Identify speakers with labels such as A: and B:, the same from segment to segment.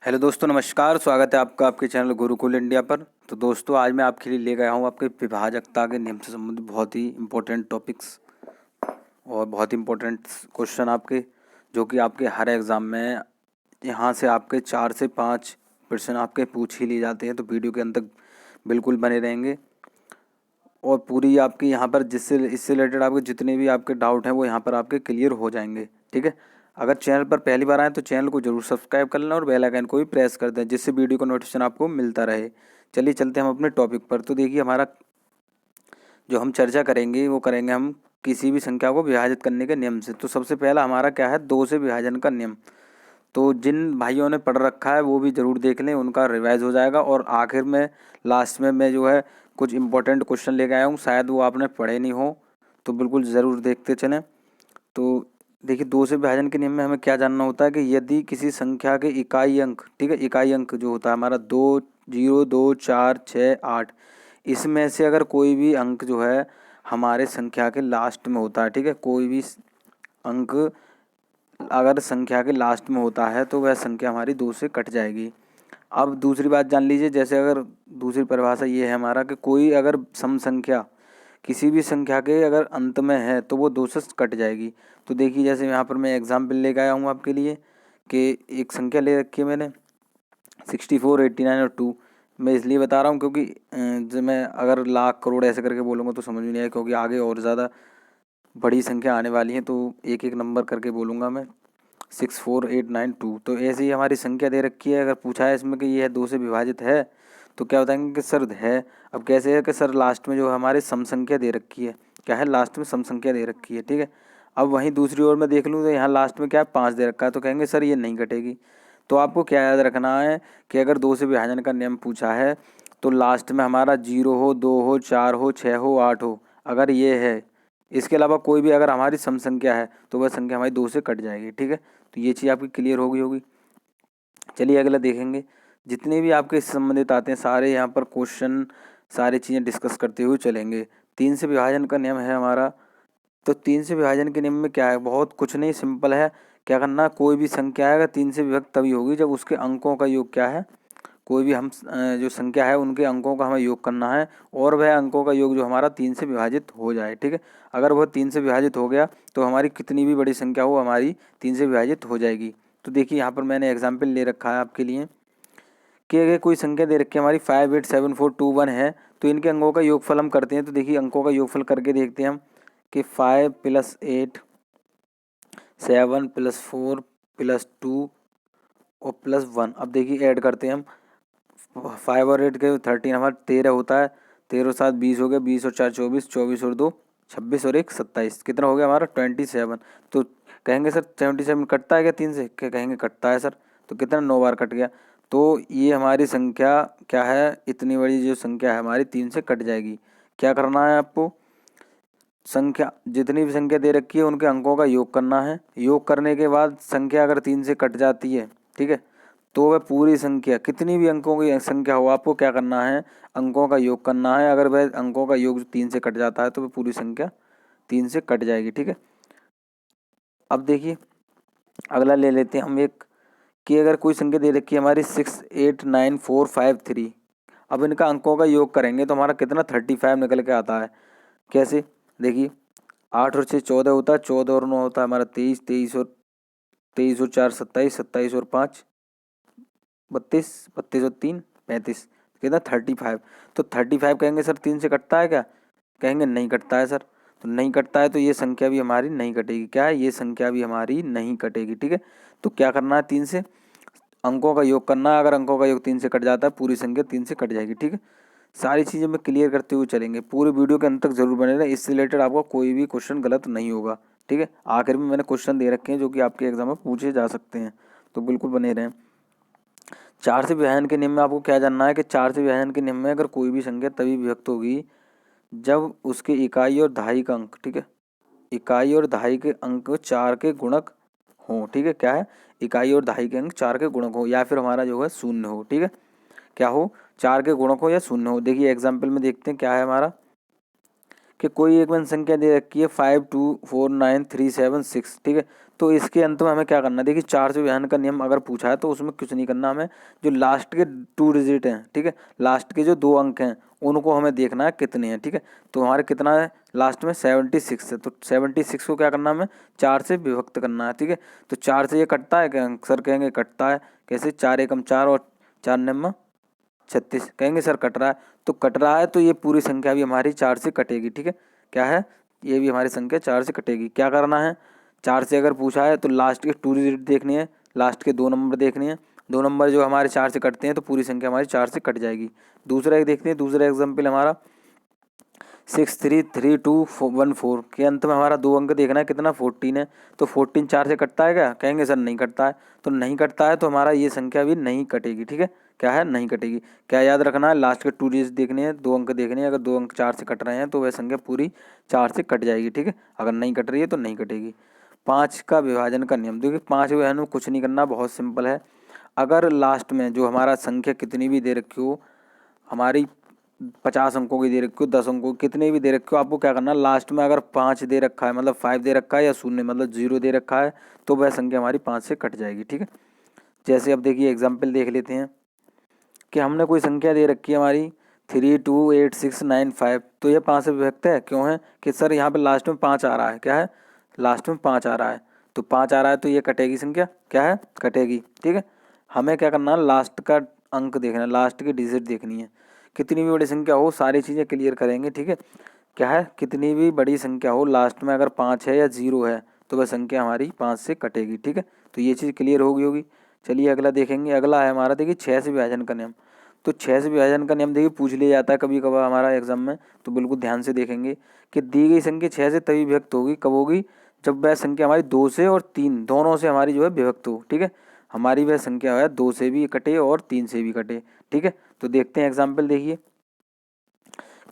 A: Hello दोस्तों, नमस्कार। स्वागत है आपका आपके चैनल गुरुकुल इंडिया पर। तो दोस्तों, आज मैं आपके लिए ले गया हूँ आपके विभाजकता के नियम से संबंधित बहुत ही इम्पोर्टेंट टॉपिक्स और बहुत ही इम्पोर्टेंट क्वेश्चन आपके, जो कि आपके हर एग्ज़ाम में यहाँ से आपके 4 से 5 प्रश्न आपके पूछ ही लिए जाते हैं। तो वीडियो के अंत तक बिल्कुल बने रहेंगे और पूरी आपकी यहाँ पर जिससे इससे रिलेटेड आपके जितने भी आपके डाउट हैं वो यहाँ पर आपके क्लियर हो जाएंगे। ठीक है। अगर चैनल पर पहली बार आए तो चैनल को जरूर सब्सक्राइब कर लेना और बेल आइकन को भी प्रेस कर दें, जिससे वीडियो का नोटिफिकेशन आपको मिलता रहे। चलिए चलते हैं हम अपने टॉपिक पर। तो देखिए, हमारा जो हम चर्चा करेंगे वो करेंगे हम किसी भी संख्या को विभाजित करने के नियम से। तो सबसे पहला हमारा क्या है, 2 से विभाजन का नियम। तो जिन भाइयों ने पढ़ रखा है वो भी ज़रूर देख लें, उनका रिवाइज हो जाएगा। और आखिर में लास्ट में मैं जो है कुछ इंपॉर्टेंट क्वेश्चन लेके आया हूँ, शायद वो आपने पढ़े नहीं हो, तो बिल्कुल ज़रूर देखते चलें। तो देखिए, 2 से विभाजन के नियम में हमें क्या जानना होता है कि यदि किसी संख्या के इकाई अंक, ठीक है, इकाई अंक जो होता है हमारा 2, 0, 2, 4, 6, 8, इसमें से अगर कोई भी अंक जो है हमारे संख्या के लास्ट में होता है, ठीक है, कोई भी अंक अगर संख्या के लास्ट में होता है तो वह संख्या हमारी 2 से कट जाएगी। अब दूसरी बात जान लीजिए, जैसे अगर दूसरी परिभाषा ये है हमारा कि कोई अगर सम संख्या किसी भी संख्या के अगर अंत में है तो वो 2 से कट जाएगी। तो देखिए, जैसे यहाँ पर मैं एग्जाम्पल लेकर आया हूँ आपके लिए कि एक संख्या ले रखी है मैंने 64, 89 और 2। मैं इसलिए बता रहा हूँ क्योंकि जब मैं अगर लाख करोड़ ऐसे करके बोलूँगा तो समझ में नहीं आएगा, क्योंकि आगे और ज़्यादा बड़ी संख्या आने वाली है। तो एक एक नंबर करके बोलूँगा मैं, 64892। तो ऐसे ही हमारी संख्या दे रखी है। अगर पूछा है इसमें कि यह 2 से विभाजित है तो क्या बताएंगे कि सर है। अब कैसे है कि सर लास्ट में जो हमारे सम संख्या दे रखी है, क्या है, लास्ट में सम संख्या दे रखी है। ठीक है। अब वहीं दूसरी ओर मैं देख लूँ तो यहाँ लास्ट में क्या है, 5 दे रखा है, तो कहेंगे सर ये नहीं कटेगी। तो आपको क्या याद रखना है कि अगर 2 से विभाजन का नियम पूछा है तो लास्ट में हमारा 0 हो, 2 हो, 4 हो, 6 हो, 8 हो, अगर ये है, इसके अलावा कोई भी अगर हमारी सम संख्या है तो वह संख्या हमारी 2 से कट जाएगी। ठीक है। तो ये चीज़ आपकी क्लियर होगी। चलिए अगला देखेंगे। जितने भी आपके इससे संबंधित आते हैं सारे यहाँ पर क्वेश्चन, सारी चीज़ें डिस्कस करते हुए चलेंगे। 3 से विभाजन का नियम है हमारा। तो 3 से विभाजन के नियम में क्या है, बहुत कुछ नहीं, सिंपल है। क्या करना, कोई भी संख्या है अगर 3 से विभक्त तभी होगी जब उसके अंकों का योग क्या है, कोई भी हम जो संख्या है उनके अंकों का हमें योग करना है और वह अंकों का योग जो हमारा 3 से विभाजित हो जाए। ठीक है। अगर वह 3 से विभाजित हो गया तो हमारी कितनी भी बड़ी संख्या हो हमारी 3 से विभाजित हो जाएगी। तो देखिए, यहाँ पर मैंने एग्जाम्पल ले रखा है आपके लिए कि अगर कोई संख्या दे रखी है हमारी 587421 है, तो इनके अंकों का योगफल हम करते हैं। तो देखिए, अंकों का योगफल करके देखते हैं हम कि 5 + 8, 7 + 4 + 2 और +1। अब देखिए ऐड करते हैं हम 5 और 8 के 13, हमारा 13 होता है। 13 और 7 20 हो गया, 20 और 4 24, 24 और 2 26 और 1 27, कितना हो गया हमारा 27। तो कहेंगे सर 77 कटता है क्या 3 से, क्या कहेंगे कटता है सर। तो कितना 9 बार कट गया। तो ये हमारी संख्या क्या है, इतनी बड़ी जो संख्या है हमारी 3 से कट जाएगी। क्या करना है आपको, संख्या जितनी भी संख्या दे रखी है उनके अंकों का योग करना है। योग करने के बाद संख्या अगर 3 से कट जाती है, ठीक है, तो वह पूरी संख्या कितनी भी अंकों की संख्या हो आपको क्या करना है, अंकों का योग करना है। अगर वह अंकों का योग 3 से कट जाता है तो वह पूरी संख्या 3 से कट जाएगी। ठीक है। अब देखिए, अगला ले लेते हैं हम एक कि अगर कोई संख्या दे रखी है हमारी 689453, अब इनका अंकों का योग करेंगे तो हमारा कितना 35 निकल के आता है। कैसे, देखिए 8 और 6 14 होता है, 14 और 9 होता है हमारा 23, 23 और 4 27, 27 और 5 32, 32 और 3 35, कितना 35। तो 35 कहेंगे सर 3 से कटता है क्या, कहेंगे नहीं कटता है सर। तो नहीं कटता है तो ये संख्या भी हमारी नहीं कटेगी। क्या है, ये संख्या भी हमारी नहीं कटेगी। ठीक है। तो क्या करना है, 3 से अंकों का योग करना है। अगर अंकों का योग 3 से कट जाता है पूरी संख्या 3 से कट जाएगी। ठीक है। सारी चीज़ें मैं क्लियर करते हुए चलेंगे, पूरे वीडियो के अंत तक जरूर बने रहें, इससे रिलेटेड आपका कोई भी क्वेश्चन गलत नहीं होगा। ठीक है। आखिर में मैंने क्वेश्चन दे रखे हैं जो कि आपके एग्जाम में पूछे जा सकते हैं, तो बिल्कुल बने रहें। 4 से विभाजन के नियम में आपको क्या जानना है कि 4 से विभाजन के नियम में अगर कोई भी संख्या तभी विभक्त होगी जब उसके इकाई और दहाई का अंक, ठीक है, इकाई और दहाई के अंक 4 के गुणक हो। ठीक है। क्या है, इकाई और दहाई के अंक 4 के गुणक हो या फिर हमारा जो है शून्य हो। ठीक है। क्या हो, 4 के गुणक हो या शून्य हो। देखिए एग्जाम्पल में देखते हैं क्या है हमारा कि कोई एक में संख्या दे रखी है 524937 ठीक है, तो इसके अंत में हमें क्या करना है, देखिए 4 से विभाजन का नियम अगर पूछा है तो उसमें कुछ नहीं करना, हमें जो लास्ट के 2 डिजिट हैं ठीक है, लास्ट के जो 2 अंक हैं उनको हमें देखना है कितने हैं ठीक है। तो हमारे कितना है लास्ट में 76 है, तो 76 को क्या करना है, हमें 4 से विभक्त करना है ठीक है। तो 4 से ये कटता है क्या, सर कहेंगे कटता है, कैसे, 4 एकम 4 और 4 नम्मा 36, कहेंगे सर कट रहा है, तो कट रहा है तो ये पूरी संख्या भी हमारी 4 से कटेगी ठीक है। क्या है, ये भी हमारी संख्या 4 से कटेगी। क्या करना है, 4 से अगर पूछा है तो लास्ट के 2 डिजिट देखनी है, लास्ट के 2 नंबर देखने हैं, 2 नंबर जो हमारे 4 से कटते हैं तो पूरी संख्या हमारी 4 से कट जाएगी। दूसरा एक देखते हैं, दूसरा एग्जाम्पल हमारा 633214 के अंत में हमारा 2 अंक देखना है, कितना 14 है, तो 14 4 से कटता है क्या, कहेंगे सर नहीं कटता है, तो नहीं कटता है तो हमारा ये संख्या भी नहीं कटेगी ठीक है। क्या है, नहीं कटेगी। क्या याद रखना है, लास्ट के 2 डिजिट देखने हैं, 2 अंक देखने हैं, अगर 2 अंक 4 से कट रहे हैं तो वह संख्या पूरी 4 से कट जाएगी ठीक है, अगर नहीं कट रही है तो नहीं कटेगी। 5 का विभाजन का नियम, देखिए 5 विभाजन में कुछ नहीं करना, बहुत सिंपल है। अगर लास्ट में जो हमारा संख्या कितनी भी दे रखी हो, हमारी 50 अंकों की दे रखी हो, 10 अंकों की, कितने भी दे रखे हो, आपको क्या करना है, लास्ट में अगर 5 दे रखा है मतलब 5 दे रखा है या 0 मतलब 0 दे रखा है तो वह संख्या हमारी 5 से कट जाएगी ठीक है। जैसे अब देखिए एग्जाम्पल देख लेते हैं कि हमने कोई संख्या दे रखी है हमारी 328695, तो यह 5 से विभक्त है, क्यों है कि सर यहाँ पे लास्ट में 5 आ रहा है, क्या है, लास्ट में 5 आ रहा है, तो 5 आ रहा है तो ये कटेगी संख्या, क्या है, कटेगी ठीक है। हमें क्या करना है, लास्ट का अंक देखना है, लास्ट की डिजिट देखनी है, कितनी भी बड़ी संख्या हो सारी चीज़ें क्लियर करेंगे ठीक है। क्या है, कितनी भी बड़ी संख्या हो लास्ट में अगर 5 है या 0 है तो वह संख्या हमारी 5 से कटेगी ठीक है। तो ये चीज़ क्लियर होगी। चलिए अगला देखेंगे, अगला है हमारा देखिए 6 से विभाजन का नियम। तो 6 से विभाजन का नियम देखिए पूछ लिया जाता है कभी कभार हमारा एग्जाम में, तो बिल्कुल ध्यान से देखेंगे कि दी गई संख्या 6 से तभी विभक्त होगी, कब होगी, जब वह संख्या हमारी 2 से और 3 दोनों से हमारी जो है विभक्त हो ठीक है। हमारी वह संख्या है 2 से भी कटे और 3 से भी कटे ठीक है। तो देखते हैं एग्जाम्पल, देखिए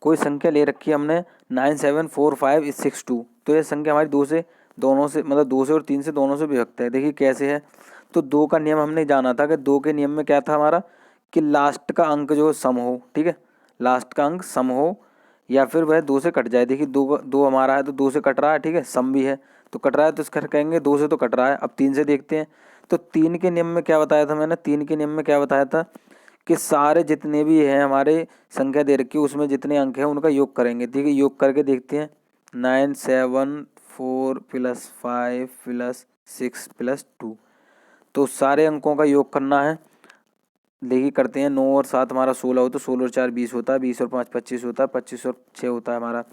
A: कोई संख्या ले रखी है हमने 974562, तो यह संख्या हमारी 2 से दोनों से मतलब 2 से और 3 से दोनों से विभक्त है। देखिए कैसे है, तो 2 का नियम हमने जाना था कि 2 के नियम में क्या था हमारा कि लास्ट का अंक जो सम हो ठीक है, लास्ट का अंक सम हो या फिर वह 2 से कट जाए। देखिए 2 हमारा है तो 2 से कट रहा है ठीक है, सम भी है तो कट रहा है, तो इसका कहेंगे 2 से तो कट रहा है। अब 3 से देखते हैं, तो 3 के नियम में क्या बताया था मैंने, 3 के नियम में क्या बताया था कि सारे जितने भी हैं हमारे संख्या दे रखी है उसमें जितने अंक हैं उनका योग करेंगे ठीक है। योग करके देखते हैं 974 + 5 + 6 + 2, तो सारे अंकों का योग करना है। देखिए करते हैं, 9 और 7 हमारा 16 होता है, 16 और 4 20 होता है, 20 और 5 25 होता है, 25 और 6 होता है हमारा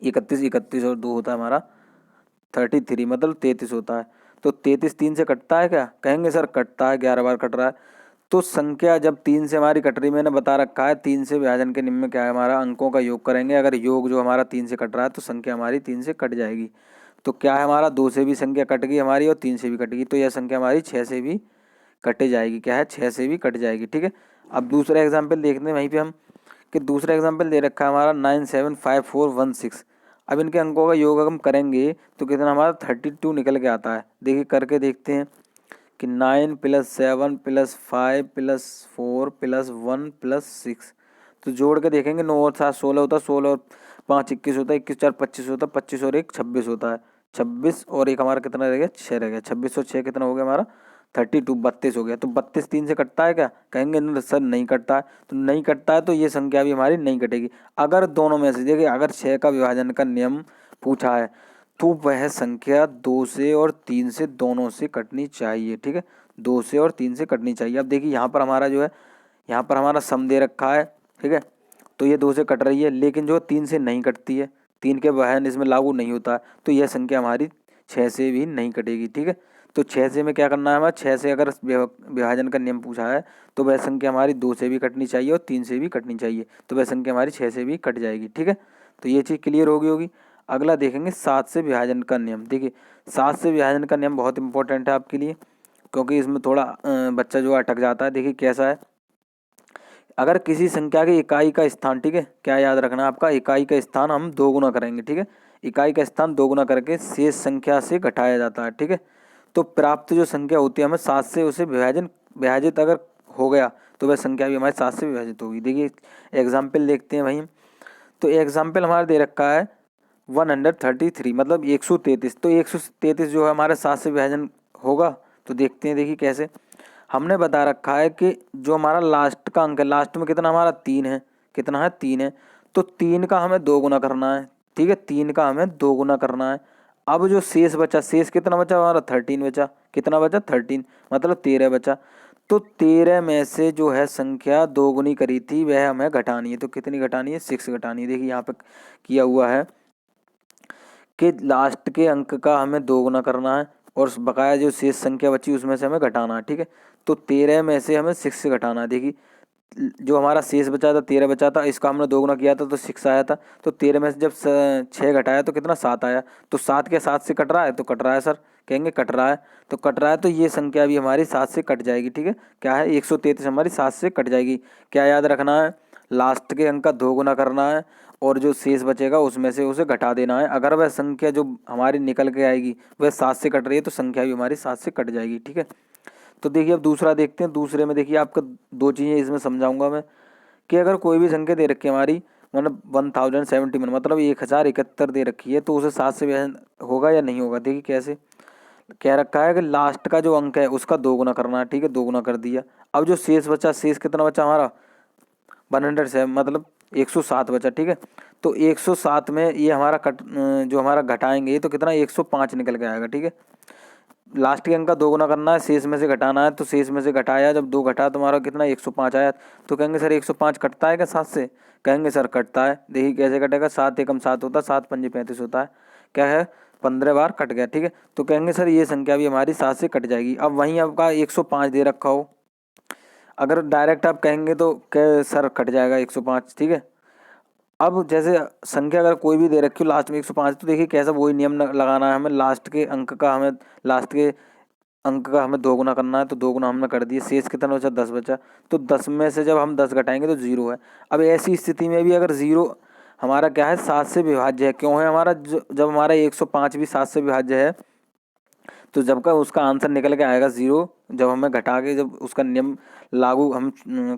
A: 31, 31 और 2 होता है हमारा 33 मतलब 33 होता है। तो 33 3 से कटता है क्या, कहेंगे सर कटता है, 11 बार कट रहा है। तो संख्या जब 3 से हमारी कट रही, मैंने बता रखा है 3 से विभाजन के नियम में क्या है हमारा, अंकों का योग करेंगे, अगर योग जो हमारा 3 से कट रहा है तो संख्या हमारी 3 से कट जाएगी। तो क्या है हमारा, 2 से भी संख्या कट गई हमारी और 3 से भी कट गई, तो यह संख्या हमारी 6 से भी कटे जाएगी, क्या है 6 से भी कट जाएगी ठीक है। अब दूसरा एग्जाम्पल देखते हैं वहीं पे हम कि दूसरा एग्जाम्पल दे रखा है हमारा 975416। अब इनके अंकों का योग हम करेंगे तो कितना हमारा 32 निकल के आता है। देखिए करके देखते हैं कि 9 + 7 + 5 + 4 + 1 + 6, तो जोड़ के देखेंगे 9 और 7 16 होता है, 16 और 5 21 होता है, 21 4 25 होता है, 25 और 1 26 होता है, 26 और 1 हमारा कितना रह गया, 6 रह गया, 26 और 6 कितना हो गया हमारा 32 32 हो गया। तो 32 3 से कटता है क्या, कहेंगे सर नहीं कटता है, तो नहीं कटता है तो ये संख्या भी हमारी नहीं कटेगी। अगर दोनों में से देखिए अगर 6 का विभाजन का नियम पूछा है तो वह संख्या 2 से और 3 से दोनों से कटनी चाहिए ठीक है, 2 से और 3 से कटनी चाहिए। अब देखिए यहाँ पर हमारा जो है, यहाँ पर हमारा सम दे रखा है ठीक है, तो ये 2 से कट रही है, लेकिन जो 3 से नहीं कटती है, 3 के विभाजन इसमें लागू नहीं होता, तो यह संख्या हमारी 6 से भी नहीं कटेगी ठीक है। तो 6 से में क्या करना है हमारा, 6 से अगर विभाजन का नियम पूछा है तो वह संख्या हमारी 2 से भी कटनी चाहिए और 3 से भी कटनी चाहिए, तो वह संख्या हमारी 6 से भी कट जाएगी ठीक है। तो ये चीज़ क्लियर होगी। अगला देखेंगे 7 से विभाजन का नियम। देखिए 7 से विभाजन का नियम बहुत इंपॉर्टेंट है आपके लिए, क्योंकि इसमें थोड़ा बच्चा जो अटक जाता है। देखिए कैसा है, अगर किसी संख्या की इकाई का स्थान ठीक है, क्या याद रखना आपका, इकाई का स्थान हम 2 गुना करेंगे ठीक है, इकाई का स्थान 2 गुना करके शेष संख्या से घटाया जाता है ठीक है। तो प्राप्त जो संख्या होती है हमें 7 से उसे विभाजित अगर हो गया तो वह संख्या भी हमारे 7 से विभाजित होगी। देखिए एग्जाम्पल देखते हैं वहीं, तो एग्जाम्पल हमारा दे रखा है 133 मतलब 133। तो 133 जो है हमारे 7 से विभाजन होगा। तो देखते हैं, देखिए कैसे। हमने बता रखा है कि जो हमारा लास्ट का अंक है, लास्ट में कितना हमारा 3 है, कितना है 3 है। तो 3 का हमें 2 गुना करना है, ठीक है, 3 का हमें 2 गुना करना है। अब जो शेष बचा, शेष कितना बचा हमारा 13 बचा, कितना बचा 13 मतलब 13 बचा। तो 13 में से जो है संख्या 2 गुनी करी थी वह हमें घटानी है। तो कितनी घटानी है, 6 घटानी है। देखिए यहाँ पे किया हुआ है कि लास्ट के अंक का हमें 2 गुना करना है और बकाया जो शेष संख्या बची उसमें से हमें घटाना है, ठीक है। तो 13 में से हमें 6 से घटाना है। देखिए जो हमारा शेष बचा था 13 बचा था, इसका हमने 2 गुना किया था तो 6 आया था। तो 13 में से जब 6 घटाया तो कितना 7 आया। तो 7 के 7 से कट रहा है, तो कट रहा है सर, कहेंगे कट रहा है। तो कट रहा है तो ये संख्या भी हमारी 7 से कट जाएगी, ठीक है। क्या है, 133 हमारी 7 से कट जाएगी। क्या याद रखना है, लास्ट के अंक का 2 गुना करना है और जो शेष बचेगा उसमें से उसे घटा देना है। अगर वह संख्या जो हमारी निकल के आएगी वह 7 से कट रही है तो संख्या भी हमारी 7 से कट जाएगी, ठीक है। तो देखिए अब दूसरा देखते हैं। दूसरे में देखिए आपका 2 चीज़ें इसमें समझाऊंगा मैं कि अगर कोई भी संख्या दे रखी है हमारी मतलब 1071 मतलब 1071 दे रखी है तो उसे 7 से विभाजन होगा या नहीं होगा। देखिए कैसे कह रखा है कि लास्ट का जो अंक है उसका 2 गुना करना है, ठीक है, 2 गुना कर दिया। अब जो शेष बचा, शेष कितना बचा हमारा 107 मतलब 107 बचा, ठीक है। तो 107 में ये हमारा जो हमारा घटाएंगे तो कितना 105 निकल के आएगा, ठीक है। लास्ट के अंक का 2 गुना करना है, शेष में से घटाना है। तो शेष में से घटाया, जब 2 घटा तो हमारा कितना 105 आया। तो कहेंगे सर 105 कटता है क्या 7 से, कहेंगे सर कटता है। देखिए कैसे कटेगा, 7 एकम 7 होता है, 7 पंजे 35 होता है, क्या है 15 बार कट गया, ठीक है। तो कहेंगे सर ये संख्या भी हमारी 7 से कट जाएगी। अब वहीं आपका 105 दे रखा हो, अगर डायरेक्ट आप कहेंगे तो क्या सर कट जाएगा 105, ठीक है। अब जैसे संख्या अगर कोई भी दे रखी हो लास्ट में 105, तो देखिए कैसा वही नियम लगाना है हमें। लास्ट के अंक का हमें 2 गुना करना है। तो 2 गुना हमने कर दिए, शेष कितना बचा 10 बचा। तो 10 में से जब हम 10 घटाएंगे तो 0 है। अब ऐसी स्थिति में भी अगर 0 हमारा क्या है 7 से विभाज्य है, क्यों है हमारा जब हमारा 105 भी 7 से विभाज्य है तो जब का उसका आंसर निकल के आएगा 0, जब हमें घटा के जब उसका नियम लागू हम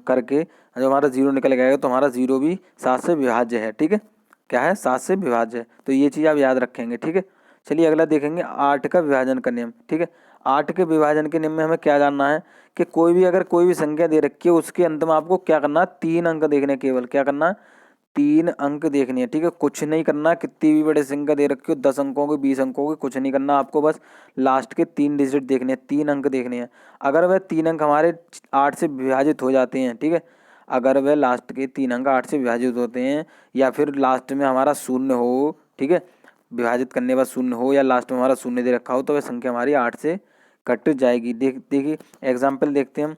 A: करके जब हमारा 0 निकल के आएगा तो हमारा 0 भी 7 से विभाज्य है, ठीक है। क्या है 7 से विभाज्य है। तो ये चीज़ आप याद रखेंगे, ठीक है। चलिए अगला देखेंगे 8 का विभाजन का नियम, ठीक है। 8 के विभाजन के नियम में हमें क्या जानना है कि अगर कोई भी संख्या दे रखी है उसके अंत में आपको क्या करना है, 3 अंक देखने, केवल क्या करना है 3 अंक देखने हैं, ठीक है। कुछ नहीं करना, कितनी भी बड़े संख्या दे रखी हो 10 अंकों की 20 अंकों की, कुछ नहीं करना आपको, बस लास्ट के 3 डिजिट देखने हैं, 3 अंक देखने हैं। अगर वह 3 अंक हमारे 8 से विभाजित हो जाते हैं, ठीक है, अगर वह लास्ट के 3 अंक 8 से विभाजित होते हैं या फिर लास्ट में हमारा शून्य हो, ठीक है, विभाजित करने के बाद शून्य हो या लास्ट में हमारा शून्य दे रखा हो तो वह संख्या हमारी 8 से कट जाएगी। देखिए एग्जाम्पल देखते हैं हम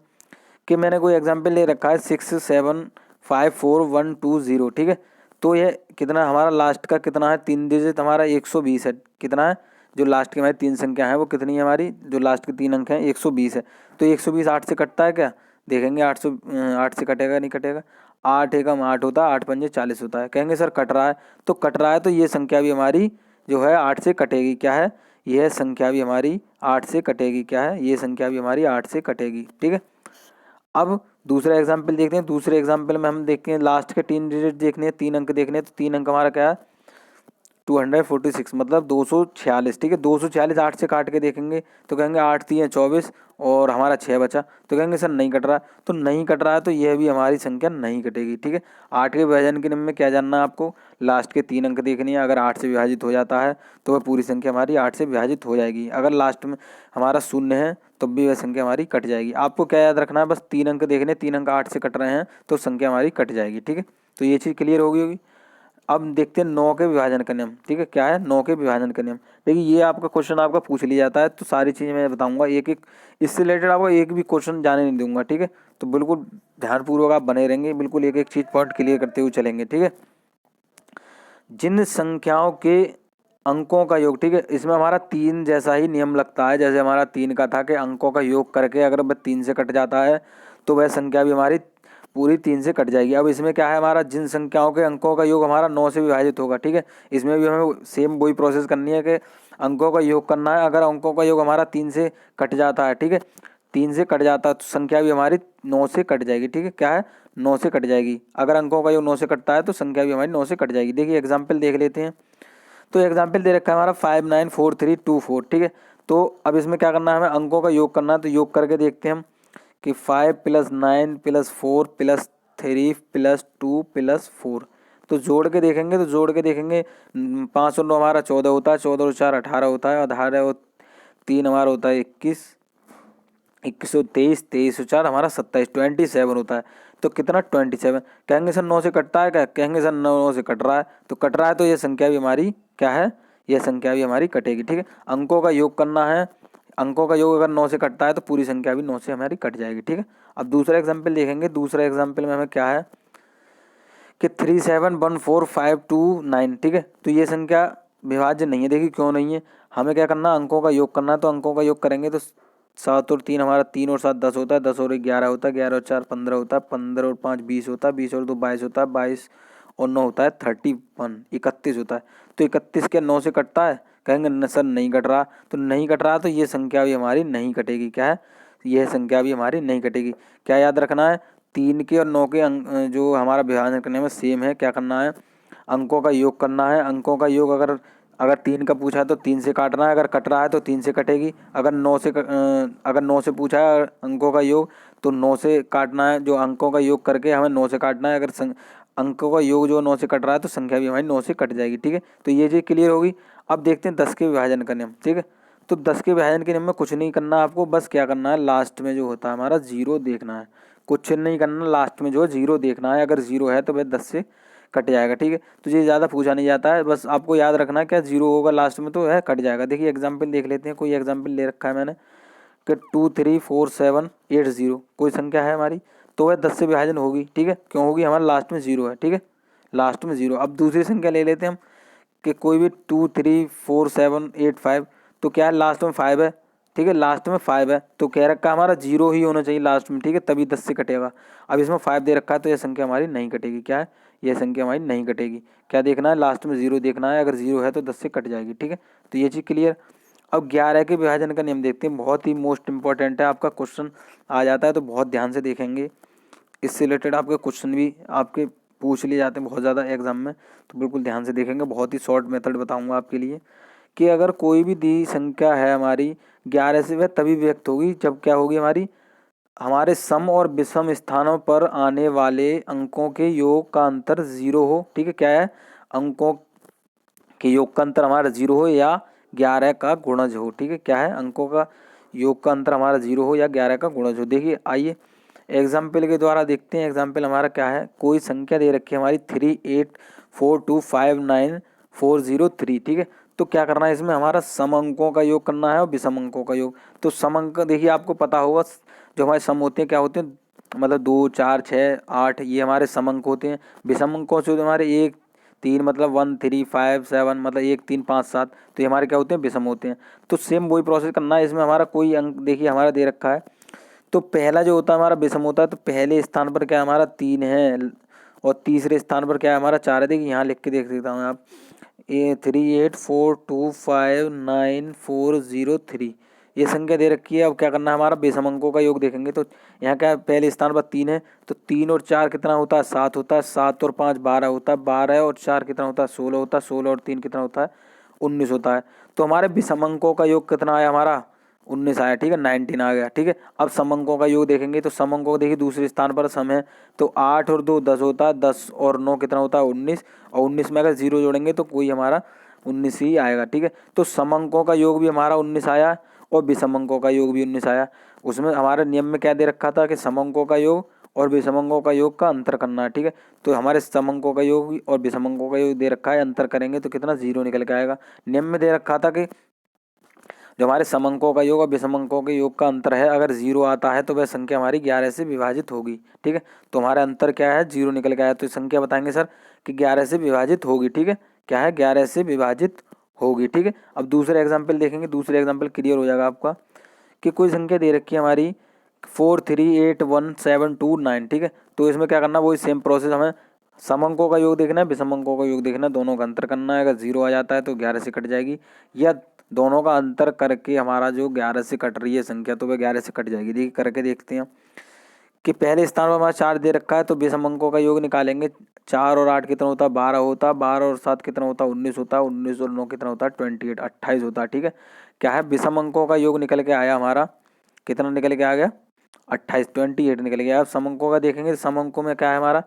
A: कि मैंने कोई एग्जाम्पल ले रखा है 6754 120, ठीक है। तो ये कितना हमारा लास्ट का कितना है 3 डिजिट हमारा 120 है, कितना है जो लास्ट की हमारी 3 संख्या है वो कितनी है हमारी, जो लास्ट के 3 अंक हैं 120 है। तो 120 8 से कटता है क्या, देखेंगे 8 से कटेगा नहीं कटेगा, 8 एकम 8 होता है, 8 पंजे 40 होता है। कहेंगे सर कट रहा है, तो कट रहा है तो ये संख्या भी हमारी जो है 8 से कटेगी। क्या है, यह संख्या भी हमारी 8 से कटेगी। क्या है, ये संख्या भी हमारी 8 से कटेगी, ठीक है। अब दूसरा एग्जाम्पल देखते हैं। दूसरे एग्जाम्पल में हम देखते हैं लास्ट के 3 डिजिट देखने हैं, 3 अंक देखने हैं। तो 3 अंक हमारा क्या है 246 मतलब 246, ठीक है। 246 8 से काट के देखेंगे तो कहेंगे 8 3 24 और हमारा 6 बचा। तो कहेंगे सर नहीं कट रहा, तो नहीं कट रहा है तो यह भी हमारी संख्या नहीं कटेगी, ठीक है। 8 के विभाजन के नियम में क्या जानना है आपको, लास्ट के 3 अंक देखनी है। अगर 8 से विभाजित हो जाता है तो वह पूरी संख्या हमारी 8 से विभाजित हो जाएगी। अगर लास्ट में हमारा शून्य है तब भी वह संख्या हमारी कट जाएगी। आपको क्या याद रखना है, बस 3 अंक देखने, 3 अंक 8 से कट रहे हैं तो संख्या हमारी कट जाएगी, ठीक है। तो ये चीज़ क्लियर होगी। अब देखते हैं 9 के विभाजन का नियम, ठीक है। क्या है 9 के विभाजन का नियम, देखिए ये आपका क्वेश्चन आपका पूछ लिया जाता है तो सारी चीज़ें मैं बताऊंगा एक एक, इससे रिलेटेड आपको एक भी क्वेश्चन जाने नहीं दूंगा, ठीक है। तो बिल्कुल ध्यानपूर्वक आप बने रहेंगे, बिल्कुल एक एक चीज़ पॉइंट क्लियर करते हुए चलेंगे, ठीक है। जिन संख्याओं के अंकों का योग, ठीक है, इसमें हमारा 3 जैसा ही नियम लगता है जैसे हमारा 3 का था कि अंकों का योग करके अगर वह 3 से कट जाता है तो वह संख्या भी हमारी पूरी 3 से कट जाएगी। अब इसमें क्या है हमारा जिन संख्याओं के अंकों का योग हमारा 9 से विभाजित होगा, ठीक है। इसमें भी हमें सेम वही प्रोसेस करनी है कि अंकों का योग करना है। अगर अंकों का योग हमारा 3 से कट जाता है, ठीक है, 3 से कट जाता है तो संख्या भी हमारी 9 से कट जाएगी। ठीक है, क्या है, 9 से कट जाएगी। अगर अंकों का योग 9 से कटता है तो संख्या भी हमारी 9 से कट जाएगी। देखिए एग्जाम्पल देख लेते हैं। तो एग्जाम्पल दे रखा है हमारा 594324। ठीक है, तो अब इसमें क्या करना है, हमें अंकों का योग करना है। तो योग करके देखते हैं हम कि 5 + 9 + 4 + 3 + 2 + 4। तो जोड़ के देखेंगे, 5 और 9 हमारा 14 होता है, 14 और 4 18 होता है, 18 और 3 हमारा होता है 21, 21 और 23, 23 और 4 हमारा 27, 27 होता है। तो कितना 27। कहेंगे सर 9 से कटता है क्या, कहेंगे सर 9 से कट रहा है, तो कट रहा है तो ये संख्या भी हमारी क्या है, यह संख्या भी हमारी कटेगी। ठीक है, अंकों का योग करना है। अंकों का योग अगर 9 से कटता है तो पूरी संख्या भी 9 से हमारी कट जाएगी। ठीक है, अब दूसरा एग्जाम्पल देखेंगे। दूसरा एग्जाम्पल में हमें क्या है कि 371452 ठीक है, तो ये संख्या विभाज्य नहीं है। देखिए क्यों नहीं है, हमें क्या करना, अंकों का योग करना है। तो अंकों का योग करेंगे तो 7 और 3 हमारा 3 और 7 10 होता है, 10 और 1 11 होता है, 11 और 4 15 होता है, 15 और 5 20 होता है, 20 और 2 22 होता है, 22 और 9 होता है 31, 31 होता है। तो 31 के 9 से कटता है, कहेंगे न सर नहीं कट रहा, तो नहीं कट रहा तो ये संख्या भी हमारी नहीं कटेगी। क्या है, यह संख्या भी हमारी नहीं कटेगी। क्या याद रखना है, 3 के और 9 के जो हमारा विभाजन करने में सेम है। क्या करना है, अंकों का योग करना है। अंकों का योग अगर अगर 3 का पूछा है तो 3 से काटना है, अगर कट रहा है तो 3 से कटेगी। अगर 9 से पूछा है अंकों का योग तो 9 से काटना है, जो अंकों का योग करके हमें 9 से काटना है। अगर अंकों का योग जो 9 से कट रहा है तो संख्या भी हमारी 9 से कट जाएगी। ठीक है, तो ये चीज़ क्लियर होगी। अब देखते हैं 10 के विभाजन का नियम। ठीक है, तो 10 के विभाजन के नियम में कुछ नहीं करना आपको, बस क्या करना है, लास्ट में जो होता है हमारा 0 देखना है। कुछ नहीं करना, लास्ट में जो है 0 देखना है। अगर 0 है तो वह 10 से कट जाएगा। ठीक है, तो ये ज़्यादा पूछा नहीं जाता है, बस आपको याद रखना है क्या 0 होगा लास्ट में तो है कट जाएगा। देखिए एग्जाम्पल देख लेते हैं। कोई एग्जाम्पल ले रखा है मैंने कि 2 3 4 7 8 0 कोई संख्या है हमारी, तो वह 10 से विभाजन होगी। ठीक है, क्यों होगी, हमारा लास्ट में 0 है। ठीक है, लास्ट में 0। अब दूसरी संख्या ले लेते हैं हम कि कोई भी 2 3 4 7 8 5, तो क्या है लास्ट में 5 है। ठीक है, लास्ट में 5 है तो कह रखा हमारा 0 ही होना चाहिए लास्ट में। ठीक है, तभी 10 से कटेगा। अब इसमें 5 दे रखा है तो यह संख्या हमारी नहीं कटेगी। क्या है, यह संख्या हमारी नहीं कटेगी। क्या देखना है, लास्ट में 0 देखना है। अगर 0 है तो 10 से कट जाएगी। ठीक है, तो ये चीज़ क्लियर। अब 11 के विभाजन का नियम देखते हैं, बहुत ही मोस्ट इंपॉर्टेंट है। आपका क्वेश्चन आ जाता है तो बहुत ध्यान से देखेंगे। इससे रिलेटेड आपके क्वेश्चन भी आपके पूछ लिए जाते हैं बहुत ज़्यादा एग्जाम में, तो बिल्कुल ध्यान से देखेंगे। बहुत ही शॉर्ट मेथड बताऊंगा आपके लिए कि अगर कोई भी दी संख्या है हमारी 11 से, वह तभी व्यक्त होगी जब क्या होगी, हमारी हमारे सम और विषम स्थानों पर आने वाले अंकों के योग का अंतर 0 हो। ठीक है, क्या है, अंकों के योग का अंतर हमारा 0 हो या 11 का गुणज हो। ठीक है, क्या है, अंकों का योग का अंतर हमारा 0 हो या 11 का गुणज हो। देखिए आइए एग्जाम्पल के द्वारा देखते हैं। एग्जाम्पल हमारा क्या है, कोई संख्या दे रखी है हमारी 3842594003। ठीक है, तो क्या करना है, इसमें हमारा सम अंकों का योग करना है और विषम अंकों का योग। तो सम अंक देखिए आपको पता होगा जो हमारे सम होते हैं क्या होते हैं, मतलब 2 4 6 8 ये हमारे सम अंक होते हैं। विषम अंकों से हमारे 1 3 मतलब 1 3 5 7 मतलब 1 3 5 7, तो ये हमारे क्या होते हैं, विषम होते हैं। तो सेम वही प्रोसेस करना है। इसमें हमारा कोई अंक देखिए हमारा दे रखा है, तो पहला जो होता है हमारा विषम होता है, तो पहले स्थान पर क्या हमारा 3 है और तीसरे स्थान पर क्या है हमारा 4 है। देखिए यहाँ लिख के देख सकता हूँ आप, 3842594003 ये संख्या दे रखी है। अब क्या करना है, हमारा विषम अंकों का योग देखेंगे तो यहाँ क्या है, पहले स्थान पर 3 है, तो 3 और 4 कितना होता है, 7 होता है, 7 और 5 12 होता है, 12 और 4 कितना होता है, 16 होता है, 16 और 3 कितना होता है, 19 होता है। तो हमारे विषम अंकों का योग कितना आया हमारा, 19 आया। ठीक है, 19 आ गया। ठीक है, अब सम अंकों का योग देखेंगे तो सम अंकों को देखिए दूसरे स्थान पर सम है, तो 8 और 2 10 होता है, 10 और 9 कितना होता है 19, और 19 में अगर 0 जोड़ेंगे तो कोई हमारा 19 ही आएगा। ठीक है, तो सम अंकों का योग भी हमारा 19 आया और विषम अंकों का योग भी 19 आया। उसमें हमारे नियम में क्या दे रखा था कि सम अंकों का योग और विषम अंकों का योग का अंतर करना है। ठीक है, तो हमारे सम अंकों का योग और विषम अंकों का योग दे रखा है, अंतर करेंगे तो कितना 0 निकल के आएगा। नियम में दे रखा था कि जो हमारे सम अंकों का योग और विषम अंकों के योग का अंतर है, अगर 0 आता है तो वह संख्या हमारी 11 से विभाजित होगी। ठीक है, तो हमारा अंतर क्या है, 0 निकल के आया, तो संख्या बताएंगे सर कि 11 से विभाजित होगी। ठीक है, क्या है, 11 से विभाजित होगी। ठीक है, अब दूसरे एग्जाम्पल देखेंगे। दूसरे एग्जाम्पल क्लियर हो जाएगा आपका कि कोई संख्या दे रखी है हमारी 438172 ठीक है, तो इसमें क्या करना, वही सेम प्रोसेस, हमें सम अंकों का योग देखना है, विषम अंकों का योग देखना है, दोनों का अंतर करना है। अगर 0 आ जाता है तो 11 से कट जाएगी, या दोनों का अंतर करके हमारा जो 11 से कट रही है संख्या तो वह 11 से कट जाएगी। देखिए करके देखते हैं कि पहले स्थान पर हमारा 4 दे रखा है तो विषम अंकों का योग निकालेंगे। 4 और 8 कितना होता है, 12 होता है। 12 और 7 कितना होता है, 19 होता है। 19 और 9 कितना होता है, 28, 28 होता है। ठीक है, क्या है, विषम अंकों का योग निकल के आया हमारा, कितना निकल के आ गया, 28, 28 निकल गया। अब सम अंकों का देखेंगे, सम अंकों में क्या है हमारा,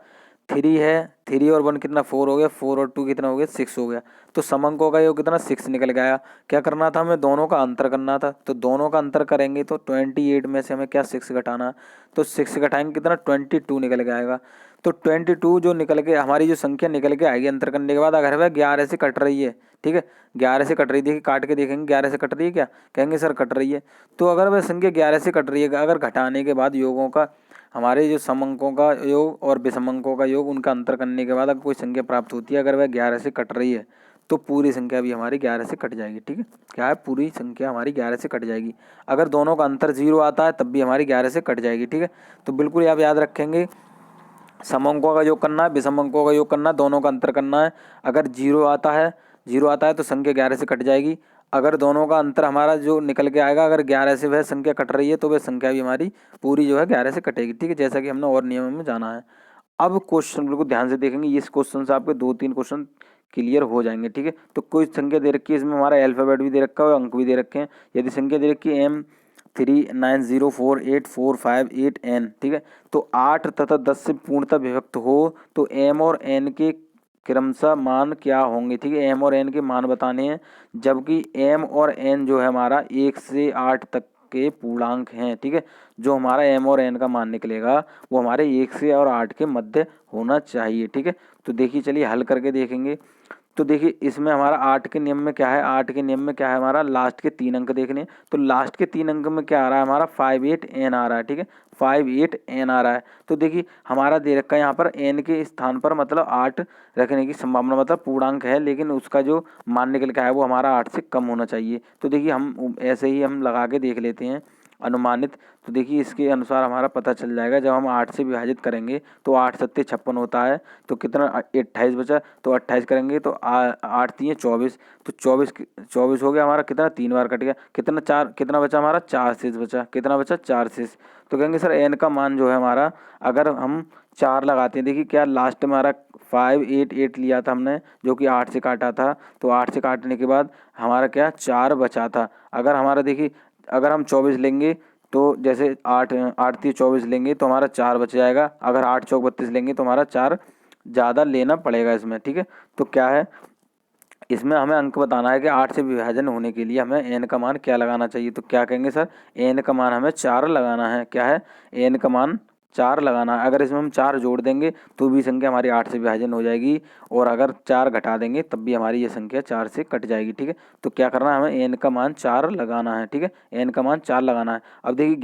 A: 3 है। 3 और 1 कितना, 4 हो गया। 4 और 2 कितना हो गया, 6 हो गया। तो सम अंकों का योग कितना, 6 निकल गया। क्या करना था हमें, दोनों का अंतर करना था। तो दोनों का अंतर करेंगे तो 28 में से हमें क्या 6 घटाना, तो 6 घटाएंगे कितना, 22 निकल के आएगा। तो 22 जो निकल के हमारी जो संख्या निकल के आएगी अंतर करने के बाद, अगर वह 11 से कट रही है, ठीक है, 11 से कट रही है, देखिए काट के देखेंगे 11 से कट रही है क्या, कहेंगे सर कट रही है। तो अगर वह संख्या 11 से कट रही है, अगर घटाने के बाद योगों का, हमारे जो सम अंकों का योग और विषम अंकों का योग, उनका अंतर करने के बाद अगर कोई संख्या प्राप्त होती है, अगर वह 11 से कट रही है तो पूरी संख्या भी हमारी 11 से कट जाएगी। ठीक है, क्या है, पूरी संख्या हमारी 11 से कट जाएगी। अगर दोनों का अंतर 0 आता है तब भी हमारी 11 से कट जाएगी। ठीक है, तो बिल्कुल आप याद रखेंगे, सम अंकों का योग करना है, विषम अंकों का योग करना है, दोनों का अंतर करना है। अगर 0 आता है, 0 आता है तो संख्या 11 से कट जाएगी। अगर दोनों का अंतर हमारा जो निकल के आएगा, अगर 11 से वह संख्या कट रही है तो वह संख्या भी हमारी पूरी जो है 11 से कटेगी। ठीक है, जैसा कि हमने और नियमों में जाना है। अब क्वेश्चन बिल्कुल ध्यान से देखेंगे, इस क्वेश्चन से आपके 2-3 क्वेश्चन क्लियर हो जाएंगे। ठीक है, तो कोई संख्या दे रखी है, इसमें हमारा अल्फाबेट भी दे रखा है और अंक भी दे रखे हैं। यदि संख्या दे रखी है M39048458N, ठीक है, तो 8 तथा 10 से पूर्णतः विभक्त हो तो M और N के क्रमशः मान क्या होंगे। ठीक है, M और N के मान बताने हैं, जबकि M और N जो है हमारा 1 से 8 तक के पूर्णांक हैं। ठीक है, जो हमारा M और N का मान निकलेगा वो हमारे 1 से और 8 के मध्य होना चाहिए। ठीक है, तो देखिए चलिए हल करके देखेंगे। तो देखिए इसमें हमारा 8 के नियम में क्या है, 8 के नियम में क्या है, हमारा लास्ट के 3 अंक देखने। तो लास्ट के 3 अंक में क्या आ रहा है हमारा, 58N आ रहा है। ठीक है, 58N आ रहा है। तो देखिए हमारा दे रखा है यहाँ पर N के स्थान पर मतलब 8 रखने की संभावना, मतलब पूर्णांक है, लेकिन उसका जो मान निकल के आया वो हमारा 8 से कम होना चाहिए। तो देखिए हम ऐसे ही हम लगा के देख लेते हैं अनुमानित। तो देखिए इसके अनुसार हमारा पता चल जाएगा, जब हम 8 से विभाजित करेंगे तो 8 सत्ते 56 होता है, तो कितना 28 बचा, तो 28 करेंगे तो 8 3 24, तो 24 हो गया हमारा, कितना 3 बार कट गया, कितना 4, कितना बचा हमारा 4 शेष बचा, कितना बचा 4 शेष। तो कहेंगे सर N का मान जो है हमारा, अगर हम 4 लगाते हैं, देखिए क्या लास्ट में हमारा 588 लिया था हमने, जो कि 8 से काटा था, तो 8 से काटने के बाद हमारा क्या 4 बचा था। अगर हमारा देखिए, अगर हम 24 लेंगे तो जैसे 8 8 3 24 लेंगे तो हमारा 4 बच जाएगा। अगर 8 चौक 32 लेंगे तो हमारा 4 ज़्यादा लेना पड़ेगा इसमें। ठीक है, तो क्या है, इसमें हमें अंक बताना है कि 8 से विभाजन होने के लिए हमें N का मान क्या लगाना चाहिए। तो क्या कहेंगे सर, N का मान हमें 4 लगाना है। क्या है, N का मान 4 लगाना है। अगर इसमें हम 4 जोड़ देंगे तो भी संख्या हमारी 8 से विभाजन हो जाएगी, और अगर 4 घटा देंगे तब भी हमारी ये संख्या 4 से कट जाएगी। ठीक है, तो क्या करना है, हमें N का मान 4 लगाना है। ठीक है, N का मान 4 लगाना है। अब देखिए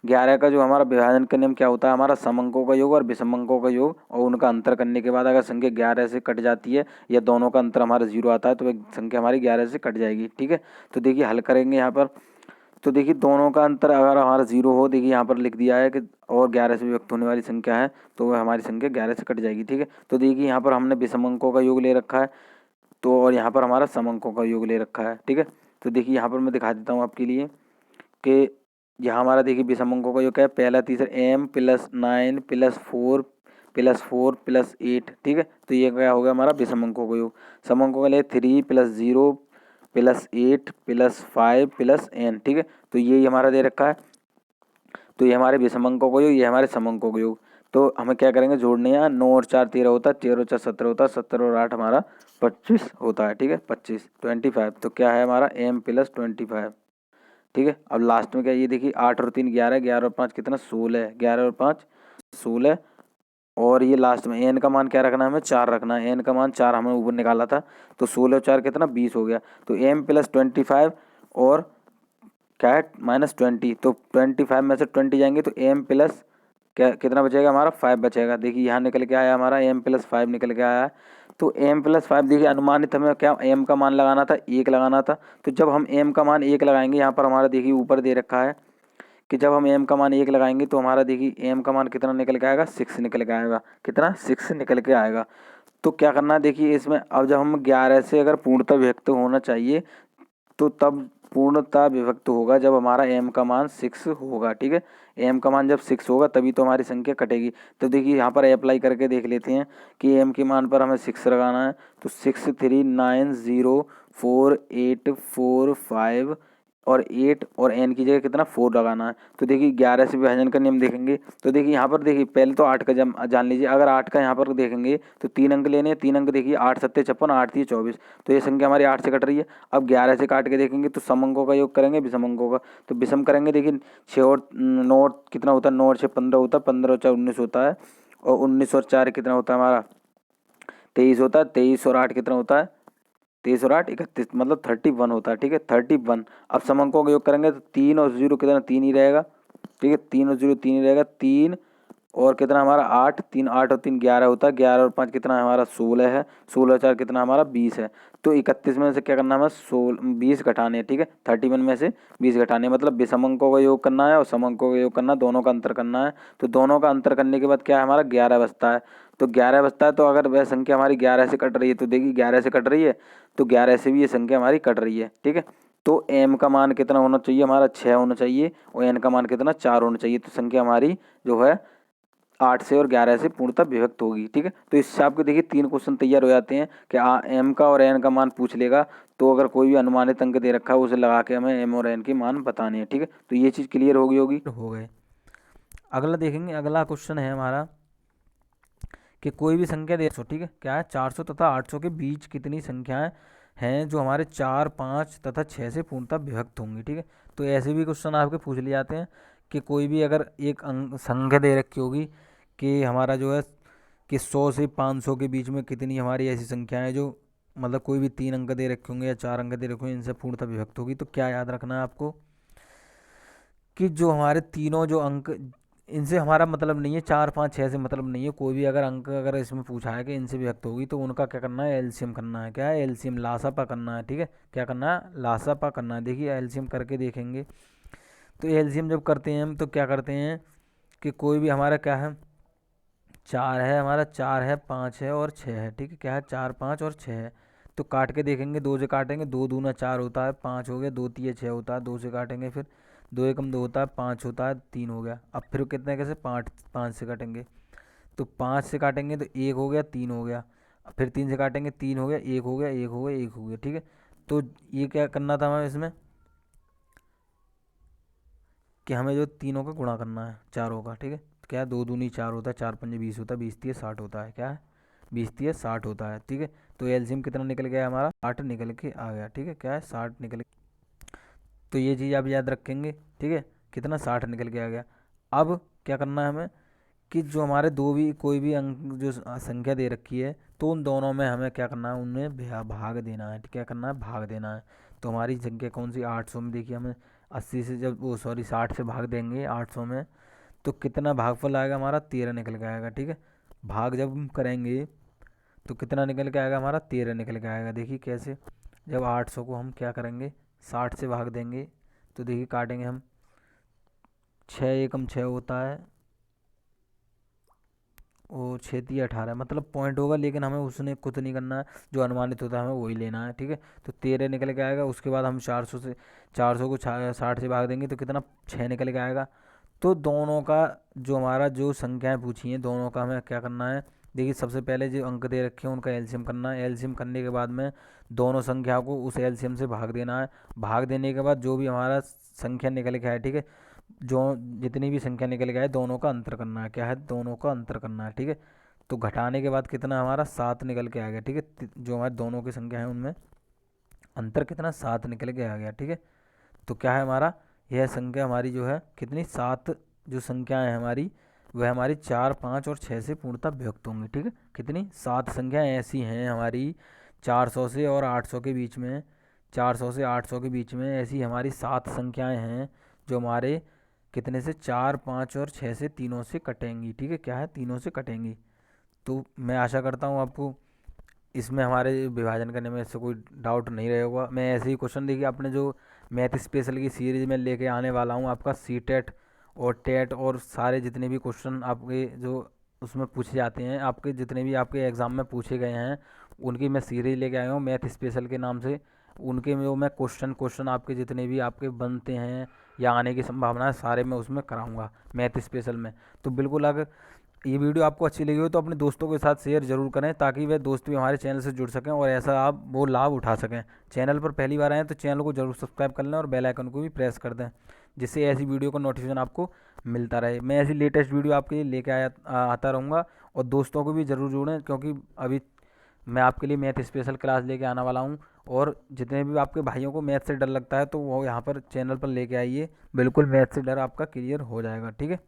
A: 11 का जो हमारा विभाजन का नियम क्या होता है, हमारा सम अंकों का योग और विषम अंकों का योग, और उनका अंतर करने के बाद अगर संख्या 11 से कट जाती है या दोनों का अंतर हमारा 0 आता है तो वह संख्या हमारी 11 से कट जाएगी। ठीक है, तो देखिए हल करेंगे यहाँ पर। तो देखिए दोनों का अंतर अगर हमारा 0 हो, देखिए यहाँ पर लिख दिया है कि और 11 से विभक्त होने वाली संख्या है तो वह हमारी संख्या 11 से कट जाएगी। ठीक है, तो देखिए यहाँ पर हमने विषम अंकों का योग ले रखा है, तो और यहाँ पर हमारा सम अंकों का योग ले रखा है। ठीक है, तो देखिए यहाँ पर मैं दिखा देता हूँ आपके लिए कि यहाँ हमारा देखिए विषम अंकों का योग क्या है, पहला तीसरा M +9 +4 + 8। ठीक है, तो ये क्या हो गया हमारा विषम अंकों का योग। सम अंकों का लिए 3 + 0 + 8 + 5 + N। ठीक है, तो ये हमारा दे रखा है। तो ये हमारे विषम अंकों का योग, ये हमारे सम अंकों का योग। तो हमें क्या करेंगे, जोड़ने हैं। 9 और 4 13 होता है, 13 और 4 17 होता है, 17 और 8 हमारा 25 होता है। ठीक है, 25 तो क्या है हमारा M + 25। ठीक है, अब लास्ट में क्या, ये देखिए 8 और 3 11, 11 और 5 कितना 16, 11 और 5 16, और ये लास्ट में N का मान क्या रखना है, हमें 4 रखना है। N का मान 4 हमें ऊपर निकाला था, तो 16 और 4 कितना 20 हो गया। तो M + 25 और क्या है -20, तो 25 में से 20 जाएंगे तो M प्लस क्या कितना बचेगा हमारा 5 बचेगा। देखिए यहाँ निकल के आया हमारा M + 5 निकल के आया है। तो M + 5 देखिए अनुमानित हमें क्या M का मान लगाना था, 1 लगाना था। तो जब हम M का मान 1 लगाएंगे, यहाँ पर हमारा देखिए ऊपर दे रखा है कि जब हम M का मान 1 लगाएंगे तो हमारा देखिए M का मान कितना निकल के आएगा, 6 निकल के आएगा। कितना 6 निकल के आएगा। तो क्या करना है देखिए इसमें, अब जब हम 11 से अगर पूर्णतः विभक्त होना चाहिए तो तब पूर्णतः विभक्त होगा जब हमारा m का मान 6 होगा। ठीक है, m का मान जब 6 होगा तभी तो हमारी संख्या कटेगी। तो देखिए यहाँ पर अप्लाई करके देख लेते हैं कि m के मान पर हमें 6 लगाना है। तो 6 3 9 0 4 8 4 5 और 8 और n की जगह कितना 4 लगाना है। तो देखिए 11 से विभाजन का नियम देखेंगे तो देखिए यहाँ पर देखिए पहले तो 8 का जान लीजिए। अगर 8 का यहाँ पर देखेंगे तो 3 अंक लेने हैं। 3 अंक देखिए 8 सत्ते 56 8 3 24। तो ये संख्या हमारी 8 से कट रही है। अब 11 से काट के देखेंगे तो सम अंकों का योग करेंगे विषम अंकों का। तो विषम करेंगे देखिए 6 और 9 कितना होता है, 9 और 6 15 होता है, 15 और 4 19 होता है, और 19 और 4 कितना होता है हमारा 23 होता है, 23 और 8 कितना होता है 23 और 8 31, मतलब 31 होता है। ठीक है, 31। अब सम अंकों का योग करेंगे तो 3 और 0 कितना 3 ही रहेगा। ठीक है, 3 और 0 3 ही रहेगा। 3 और कितना हमारा 8, 3 8 और 3 11 होता है। 11 और 5 कितना है हमारा 16 है। 16 और 4 कितना हमारा 20 है। तो 31 में से क्या करना है हमें 20 घटाने हैं। ठीक है, 31 में से 20 घटाने मतलब विषम अंकों का योग करना है और सम अंकों का योग करना है, दोनों का अंतर करना है। तो दोनों का अंतर करने के बाद क्या है हमारा 11 बचता है। तो 11 बचता है तो अगर वह संख्या हमारी 11 से कट रही है तो देखिए 11 से कट रही है तो 11 से भी ये संख्या हमारी कट रही है। ठीक है, तो m का मान कितना होना चाहिए हमारा 6 होना चाहिए और n का मान कितना 4 होना चाहिए। तो संख्या हमारी जो है 8 से और 11 से पूर्णतः विभक्त होगी। ठीक है, तो इससे आपको देखिए 3 क्वेश्चन तैयार हो जाते हैं कि m का और n का मान पूछ लेगा। तो अगर कोई भी अनुमानित अंक दे रखा है उसे लगा के हमें m और n के मान बताने हैं। ठीक है, तो ये चीज़ क्लियर होगी हो गए। अगला देखेंगे, अगला क्वेश्चन है हमारा कि कोई भी संख्या दे 100, ठीक है, क्या है 400 तथा 800 के बीच कितनी संख्याएं हैं जो हमारे 4 5 तथा 6 से पूर्णतः विभक्त होंगी। ठीक है, तो ऐसे भी क्वेश्चन आपके पूछ लिए जाते हैं कि कोई भी अगर एक संख्या दे रखी होगी कि हमारा जो है कि 100 से 500 के बीच में कितनी हमारी ऐसी संख्याएं जो मतलब कोई भी 3 अंक दे रखे होंगे या 4 अंक दे रखे होंगे इनसे पूर्णतः विभक्त होगी। तो क्या याद रखना है आपको कि जो हमारे तीनों जो अंक इनसे हमारा मतलब नहीं है, 4 5 6 से मतलब नहीं है। कोई भी अगर अंक अगर इसमें पूछा है कि इनसे व्यक्त होगी तो उनका क्या करना है एलसीएम करना है। क्या है एलसीएम लासापा करना है। ठीक है, क्या करना है लासापा करना है। देखिए एलसीएम करके देखेंगे तो एलसीएम जब करते हैं हम तो क्या करते हैं कि कोई भी हमारा क्या है 4 है, हमारा 4 है 5 है और 6 है। ठीक है, क्या है 4 5 और 6 है। तो काट के देखेंगे, 2 से काटेंगे 2 दूना 4 होता है, 5 हो गया, 2 तिये 6 होता है, 2 से काटेंगे फिर 2 एकम 2 होता है, 5 होता है, 3 हो गया। अब फिर कितने कैसे 5 5 से काटेंगे तो 5 से काटेंगे तो 1 हो गया 3 हो गया। अब फिर 3 से काटेंगे 3 हो गया 1 हो गया 1 हो गया 1 हो गया। ठीक है, तो ये क्या करना था हमें इसमें कि हमें जो तीनों का गुणा करना है चारों का। ठीक है, क्या है 2 दूनी 4 होता है, 4 पंजे 20 होता है, 20 तिये 60 होता है। क्या है 20 तिये 60 होता है। ठीक है, तो एलसीएम कितना निकल गया हमारा 60 निकल के आ गया। ठीक है, क्या है 60 निकल, तो ये चीज़ आप याद रखेंगे। ठीक है, कितना 60 निकल के आ गया। अब क्या करना है हमें कि जो हमारे दो भी कोई भी अंक जो संख्या दे रखी है तो उन दोनों में हमें क्या करना है उनमें भाग देना है। क्या करना है भाग देना है। तो हमारी संख्या कौन सी 800 में देखिए हमें 80 से जब वो सॉरी 60 से भाग देंगे 800 में तो कितना भागफल आएगा हमारा 13 निकल के आएगा। ठीक है, भाग जब हम करेंगे तो कितना निकल के आएगा हमारा 13 निकल के आएगा। देखिए कैसे, जब 800 को हम क्या करेंगे 60 से भाग देंगे तो देखिए काटेंगे हम 6 एकम 6 होता है वो 6 तिये 18 मतलब पॉइंट होगा, लेकिन हमें उसने कुछ नहीं करना है, जो अनुमानित होता है हमें वही लेना है। ठीक है, तो 13 निकल के आएगा। उसके बाद हम 400 को 60 से भाग देंगे तो कितना 6 निकल के आएगा। तो दोनों का जो हमारा जो संख्याएं पूछी हैं दोनों का हमें क्या करना है। देखिए सबसे पहले जो अंक दे रखे हैं उनका एलसीएम करना है। एलसीएम करने के बाद में दोनों संख्याओं को उस एलसीएम से भाग देना है। भाग देने के बाद जो भी हमारा संख्या निकल के आए, ठीक है, जो जितनी भी संख्या निकल के आए दोनों का अंतर करना है। क्या है दोनों का अंतर करना है। ठीक है, तो घटाने के बाद कितना हमारा 7 निकल के आ गया। ठीक है, जो हमारे दोनों की संख्या है उनमें अंतर कितना 7 निकल के आ गया। ठीक है, तो क्या है हमारा यह संख्या हमारी जो है कितनी 7 जो संख्याएं हैं हमारी वह हमारी 4 5 और 6 से पूर्णतः विभक्त होंगी। ठीक है, कितनी 7 संख्याएं ऐसी हैं हमारी 400 से और 800 के बीच में, 400 से 800 के बीच में ऐसी हमारी 7 संख्याएं हैं जो हमारे कितने से 4 5 और 6 से तीनों से कटेंगी। ठीक है, क्या है तीनों से कटेंगी। तो मैं आशा करता हूँ आपको इसमें हमारे विभाजन करने में इससे कोई डाउट नहीं रहे होगा। मैं ऐसे ही क्वेश्चन देखिए अपने जो मैथ स्पेशल की सीरीज़ में लेके आने वाला हूँ आपका सी टेट और टेट और सारे जितने भी क्वेश्चन आपके जो उसमें पूछे जाते हैं, आपके जितने भी आपके एग्ज़ाम में पूछे गए हैं उनकी मैं सीरीज लेके आया हूँ मैथ स्पेशल के नाम से। उनके में वो मैं क्वेश्चन आपके जितने भी आपके बनते हैं या आने की संभावना है सारे मैं उसमें कराऊंगा मैथ स्पेशल में। तो बिल्कुल अगर ये वीडियो आपको अच्छी लगी हो तो अपने दोस्तों के साथ शेयर जरूर करें ताकि वे दोस्त भी हमारे चैनल से जुड़ सकें और ऐसा आप वो लाभ उठा सकें। चैनल पर पहली बार आएँ तो चैनल को जरूर सब्सक्राइब कर लें और बेल आइकन को भी प्रेस कर दें, जिससे ऐसी वीडियो का नोटिफिकेशन आपको मिलता रहे। मैं ऐसी लेटेस्ट वीडियो आपके लिए लेके आता रहूँगा। और दोस्तों को भी ज़रूर जोड़ें क्योंकि अभी मैं आपके लिए मैथ स्पेशल क्लास लेके आने वाला हूँ। और जितने भी आपके भाइयों को मैथ से डर लगता है तो वो यहाँ पर चैनल पर लेके आइए, बिल्कुल मैथ से डर आपका क्लियर हो जाएगा। ठीक है।